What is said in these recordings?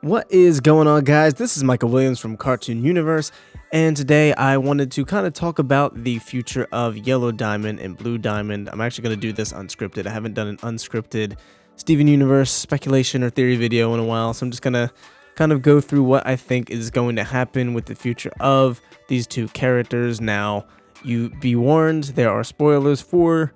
What is going on, guys? This is Michael Williams from Cartoon Universe, and today I wanted to kind of talk about the future of Yellow Diamond and Blue Diamond. I'm actually going to do this unscripted. I haven't done an unscripted Steven Universe speculation or theory video in a while, so I'm just going to kind of go through what I think is going to happen with the future of these two characters. Now, you be warned, there are spoilers for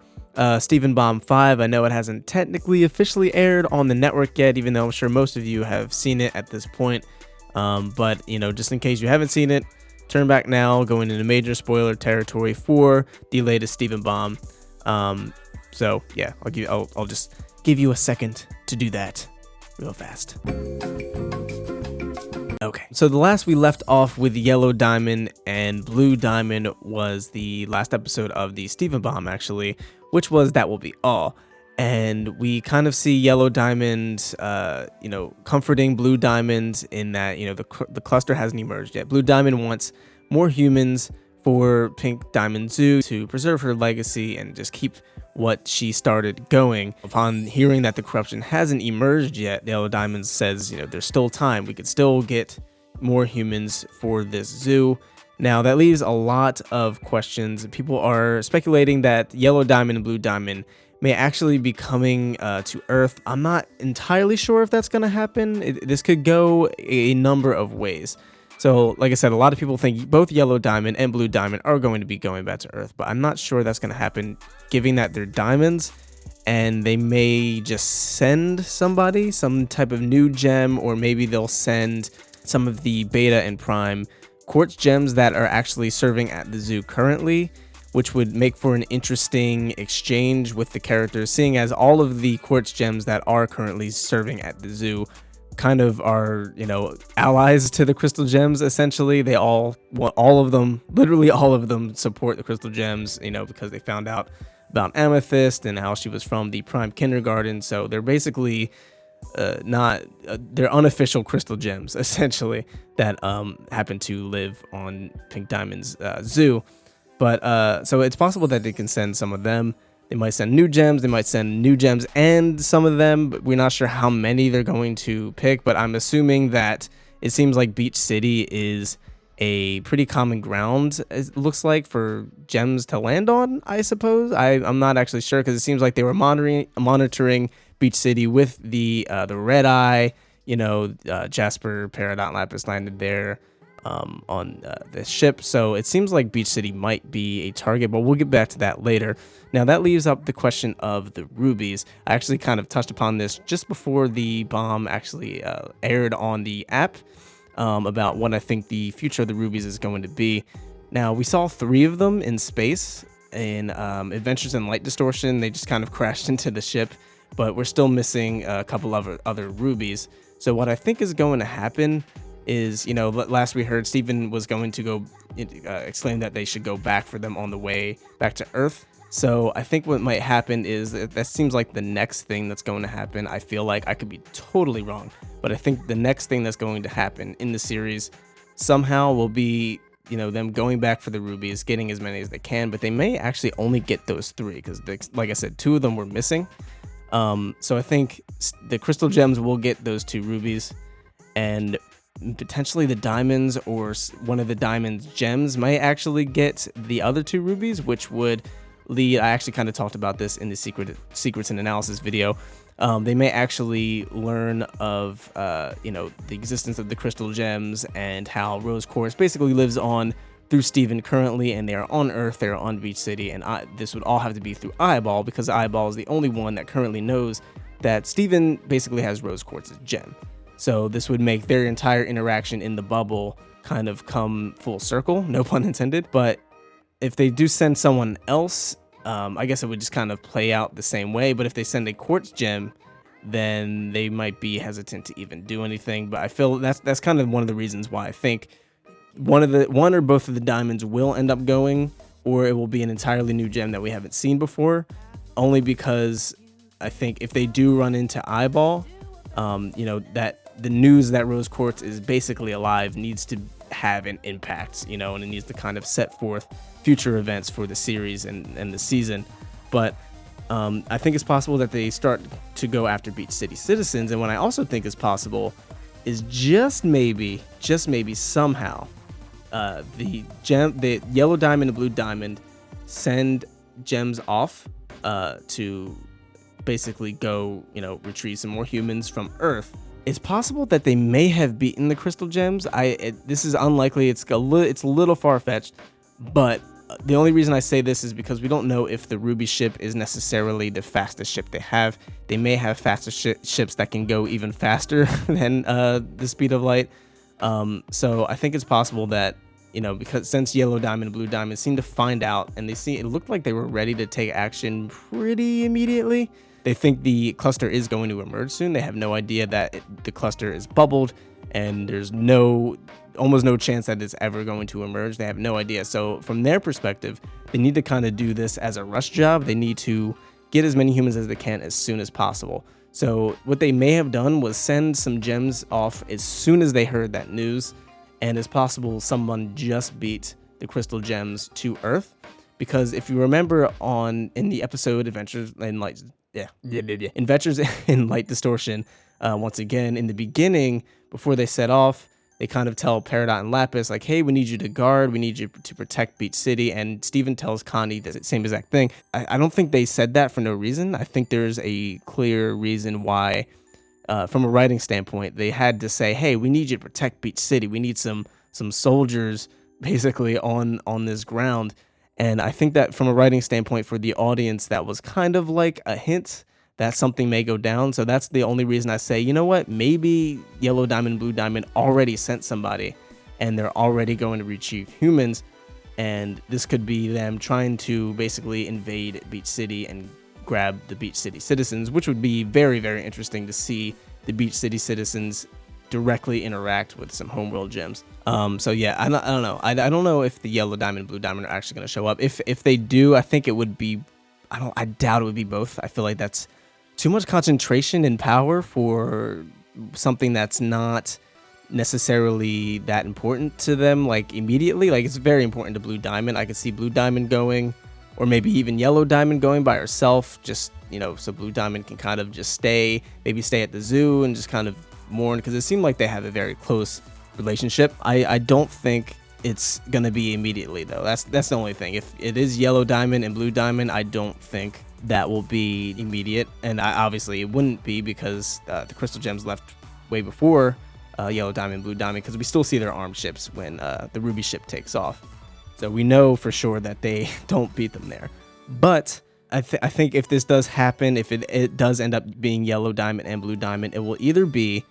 Steven Bomb 5. I know it hasn't technically officially aired on the network yet, even though I'm sure most of you have seen it at this point. But, you know, just in case you haven't seen it, turn back now, going into major spoiler territory for the latest Steven Bomb. So, yeah, I'll just give you a second to do that real fast. Okay, so the last we left off with Yellow Diamond and Blue Diamond was the last episode of the Steven Bomb, actually, which was That Will Be All. And we kind of see Yellow Diamond, comforting Blue Diamond in that, the cluster hasn't emerged yet. Blue Diamond wants more humans for Pink Diamond Zoo to preserve her legacy and just keep what she started going. Upon hearing that the corruption hasn't emerged yet, Yellow Diamond says, there's still time. We could still get more humans for this zoo. Now, that leaves a lot of questions. People are speculating that Yellow Diamond and Blue Diamond may actually be coming to Earth. I'm not entirely sure if that's going to happen. This could go a number of ways. So, like I said, a lot of people think both Yellow Diamond and Blue Diamond are going to be going back to Earth, but I'm not sure that's going to happen, given that they're diamonds, and they may just send somebody some type of new gem, or maybe they'll send some of the Beta and Prime quartz gems that are actually serving at the zoo currently, which would make for an interesting exchange with the characters, seeing as all of the quartz gems that are currently serving at the zoo kind of are, allies to the crystal gems. Essentially, they all of them, literally all of them, support the crystal gems, because they found out about Amethyst and how she was from the Prime Kindergarten. So they're basically they're unofficial crystal gems, essentially, that happen to live on Pink Diamond's zoo. But so it's possible that they can send some of them. They might send new gems. They might send new gems and some of them, but we're not sure how many they're going to pick. But I'm assuming that it seems like Beach City is a pretty common ground, it looks like, for gems to land on, I suppose. I'm not actually sure, because it seems like they were monitoring Beach City with the red eye. Jasper, Peridot, Lapis landed there on this ship, so it seems like Beach City might be a target, but we'll get back to that later. Now, that leaves up the question of the rubies. I actually kind of touched upon this just before the bomb actually aired on the app, about what I think the future of the rubies is going to be. Now, we saw 3 of them in space in Adventures in Light Distortion. They just kind of crashed into the ship, but we're still missing a couple of other rubies. So what I think is going to happen is, last we heard, Steven was going to go exclaim that they should go back for them on the way back to Earth. So I think what might happen is that seems like the next thing that's going to happen. I feel like I could be totally wrong, but I think the next thing that's going to happen in the series somehow will be, them going back for the rubies, getting as many as they can, but they may actually only get those 3, because, like I said, 2 of them were missing. So I think the crystal gems will get those 2 rubies, and potentially the diamonds or one of the diamonds gems might actually get the other 2 rubies, which would lead, I actually kind of talked about this in the secrets and analysis video. They may actually learn of the existence of the crystal gems and how Rose Quartz basically lives on through Steven currently, and they are on Earth, they are on Beach City, and this would all have to be through Eyeball, because Eyeball is the only one that currently knows that Steven basically has Rose Quartz's gem. So this would make their entire interaction in the bubble kind of come full circle, no pun intended. But if they do send someone else, I guess it would just kind of play out the same way. But if they send a quartz gem, then they might be hesitant to even do anything. But I feel that's kind of one of the reasons why I think one or both of the diamonds will end up going, or it will be an entirely new gem that we haven't seen before. Only because I think if they do run into Eyeball, that the news that Rose Quartz is basically alive needs to have an impact, and it needs to kind of set forth future events for the series and the season. But I think it's possible that they start to go after Beach City citizens, and what I also think is possible is just maybe somehow the yellow diamond and blue diamond send gems off to basically go, retrieve some more humans from Earth. It's possible that they may have beaten the crystal gems. This is unlikely. It's a little far-fetched, but the only reason I say this is because we don't know if the Ruby ship is necessarily the fastest ship they have. They may have faster ships that can go even faster than the speed of light. So I think it's possible that, because since Yellow Diamond and Blue Diamond seemed to find out, and it looked like they were ready to take action pretty immediately. They think the cluster is going to emerge soon. They have no idea that the cluster is bubbled, and there's almost no chance that it's ever going to emerge. They have no idea. So from their perspective, they need to kind of do this as a rush job. They need to get as many humans as they can as soon as possible. So what they may have done was send some gems off as soon as they heard that news, and it's possible someone just beat the crystal gems to Earth. Because if you remember in the episode Adventures in Light Distortion, once again in the beginning, before they set off, they kind of tell Peridot and Lapis, like, hey, we need you to guard, we need you to protect Beach City, and Steven tells Connie the same exact thing. I don't think they said that for no reason. I think there's a clear reason why, from a writing standpoint, they had to say, hey, we need you to protect Beach City. We need some soldiers basically on this ground. And I think that from a writing standpoint for the audience, that was kind of like a hint that something may go down. So that's the only reason I say, you know what, maybe Yellow Diamond, Blue Diamond already sent somebody and they're already going to retrieve humans. And this could be them trying to basically invade Beach City and grab the Beach City citizens, which would be very, very interesting to see the Beach City citizens directly interact with some homeworld gems. So yeah, I don't know. I don't know if the Yellow Diamond and Blue Diamond are actually going to show up. If they do, I think it would be, I doubt it would be both. I feel like that's too much concentration and power for something that's not necessarily that important to them, like immediately. Like, it's very important to Blue Diamond. I could see Blue Diamond going, or maybe even Yellow Diamond going by herself, just, so Blue Diamond can kind of just stay at the zoo and just kind of mourn, because it seemed like they have a very close relationship. I don't think it's gonna be immediately, though. That's the only thing. If it is Yellow Diamond and Blue Diamond, I don't think that will be immediate, and obviously it wouldn't be, because the crystal gems left way before Yellow Diamond, Blue Diamond, because we still see their armed ships when the Ruby ship takes off. So we know for sure that they don't beat them there. But I think if this does happen, if it does end up being Yellow Diamond and Blue Diamond, it will either be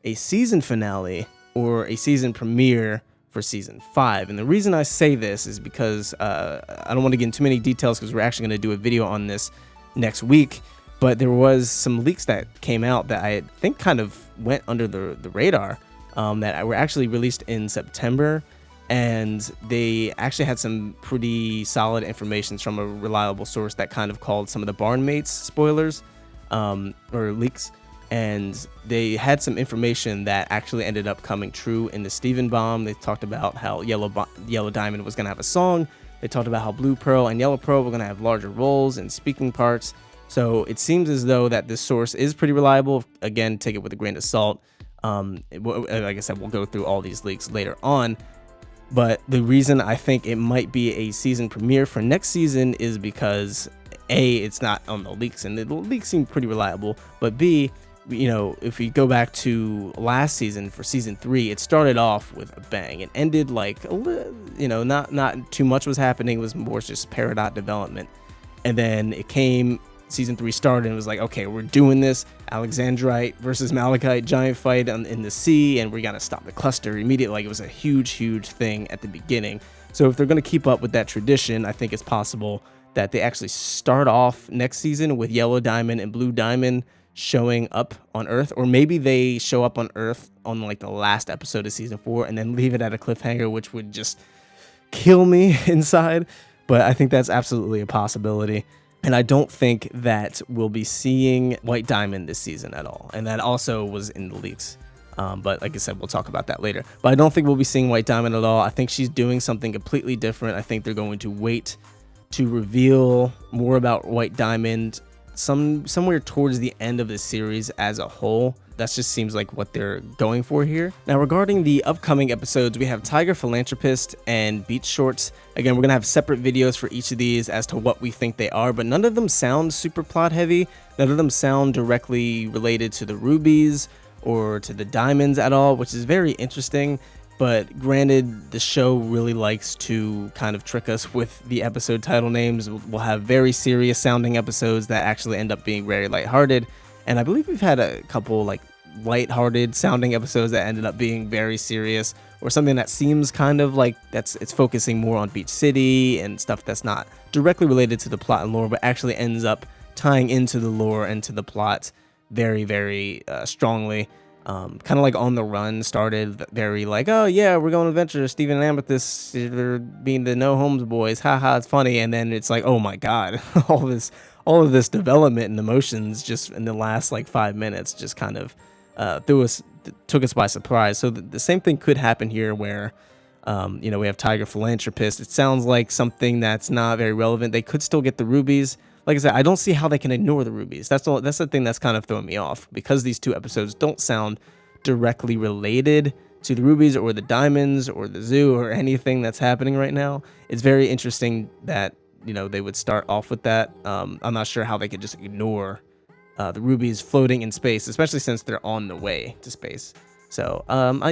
a season finale or a season premiere for season 5. And the reason I say this is because I don't want to get into too many details, because we're actually going to do a video on this next week. But there was some leaks that came out that I think kind of went under the radar, that were actually released in September. And they actually had some pretty solid information from a reliable source that kind of called some of the Barnmates spoilers, or leaks. And they had some information that actually ended up coming true in the Steven Bomb. They talked about how Yellow Diamond was going to have a song. They talked about how Blue Pearl and Yellow Pearl were going to have larger roles and speaking parts. So it seems as though that this source is pretty reliable. Again, take it with a grain of salt. Like I said, we'll go through all these leaks later on. But the reason I think it might be a season premiere for next season is because A, it's not on the leaks, and the leaks seem pretty reliable, but B, if we go back to last season, for season 3, it started off with a bang. It ended like, not too much was happening. It was more just Peridot development. And then season 3 started and it was like, okay, we're doing this Alexandrite versus Malachite giant fight in the sea, and we're gonna stop the cluster immediately. Like, it was a huge thing at the beginning. So if they're gonna keep up with that tradition, I think it's possible that they actually start off next season with Yellow Diamond and Blue Diamond showing up on Earth, or maybe they show up on Earth on like the last episode of season 4 and then leave it at a cliffhanger, which would just kill me inside. But I think that's absolutely a possibility. And I don't think that we'll be seeing White Diamond this season at all. And that also was in the leaks. But like I said, we'll talk about that later. But I don't think we'll be seeing White Diamond at all. I think she's doing something completely different. I think they're going to wait to reveal more about White Diamond somewhere towards the end of the series as a whole. that just seems like what they're going for here. Now, regarding the upcoming episodes, we have Tiger Philanthropist and Beach Shorts. Again, we're gonna have separate videos for each of these as to what we think they are, but none of them sound super plot heavy. None of them sound directly related to the rubies or to the diamonds at all, which is very interesting. But granted, the show really likes to kind of trick us with the episode title names. We'll have very serious sounding episodes that actually end up being very lighthearted. And I believe we've had a couple like lighthearted sounding episodes that ended up being very serious, or something that seems kind of like it's focusing more on Beach City and stuff that's not directly related to the plot and lore, but actually ends up tying into the lore and to the plot very, very strongly. Kind of like On the Run started very like, oh yeah, we're going to adventure. Steven and Amethyst, they're being the No Homes boys. Haha, it's funny. And then it's like, oh my god, all of this development and emotions just in the last like 5 minutes just kind of took us by surprise. So the same thing could happen here where we have Tiger Philanthropist. It sounds like something that's not very relevant. They could still get the rubies. Like I said, I don't see how they can ignore the rubies. That's the thing that's kind of throwing me off, because these two episodes don't sound directly related to the rubies or the diamonds or the zoo or anything that's happening right now. It's very interesting that they would start off with that. I'm not sure how they could just ignore the rubies floating in space, especially since they're on the way to space. So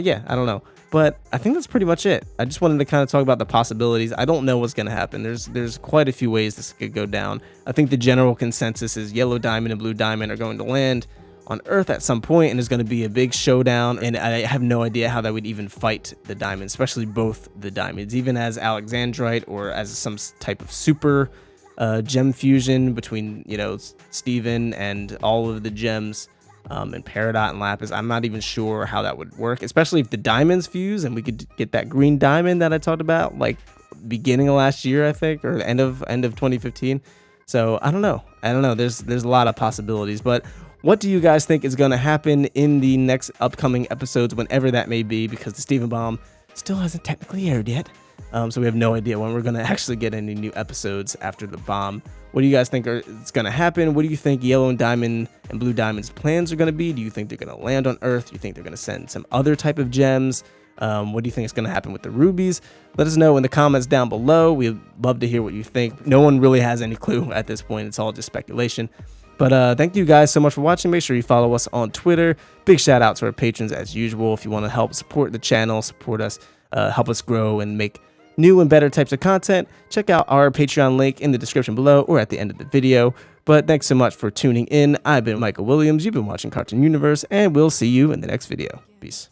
yeah, I don't know. But I think that's pretty much it. I just wanted to kind of talk about the possibilities. I don't know what's going to happen. There's quite a few ways this could go down. I think the general consensus is Yellow Diamond and Blue Diamond are going to land on Earth at some point, and there's going to be a big showdown. And I have no idea how that would even fight the diamonds, especially both the diamonds, even as Alexandrite or as some type of super gem fusion between Steven and all of the gems. And Peridot and Lapis. I'm not even sure how that would work, especially if the diamonds fuse and we could get that green diamond that I talked about like beginning of last year, I think, or end of 2015. So I don't know. There's a lot of possibilities, but what do you guys think is going to happen in the next upcoming episodes, whenever that may be, because the Steven Bomb still hasn't technically aired yet. So we have no idea when we're going to actually get any new episodes after the bomb. What do you guys think is going to happen? What do you think Yellow and Diamond and Blue Diamond's plans are going to be? Do you think they're going to land on Earth? Do you think they're going to send some other type of gems? What do you think is going to happen with the rubies? Let us know in the comments down below. We'd love to hear what you think. No one really has any clue at this point. It's all just speculation. But thank you guys so much for watching. Make sure you follow us on Twitter. Big shout out to our patrons as usual. If you want to help support the channel, support us, help us grow and make new and better types of content, check out our Patreon link in the description below or at the end of the video. But thanks so much for tuning in. I've been Michael Williams. You've been watching Cartoon Universe, and we'll see you in the next video. Peace.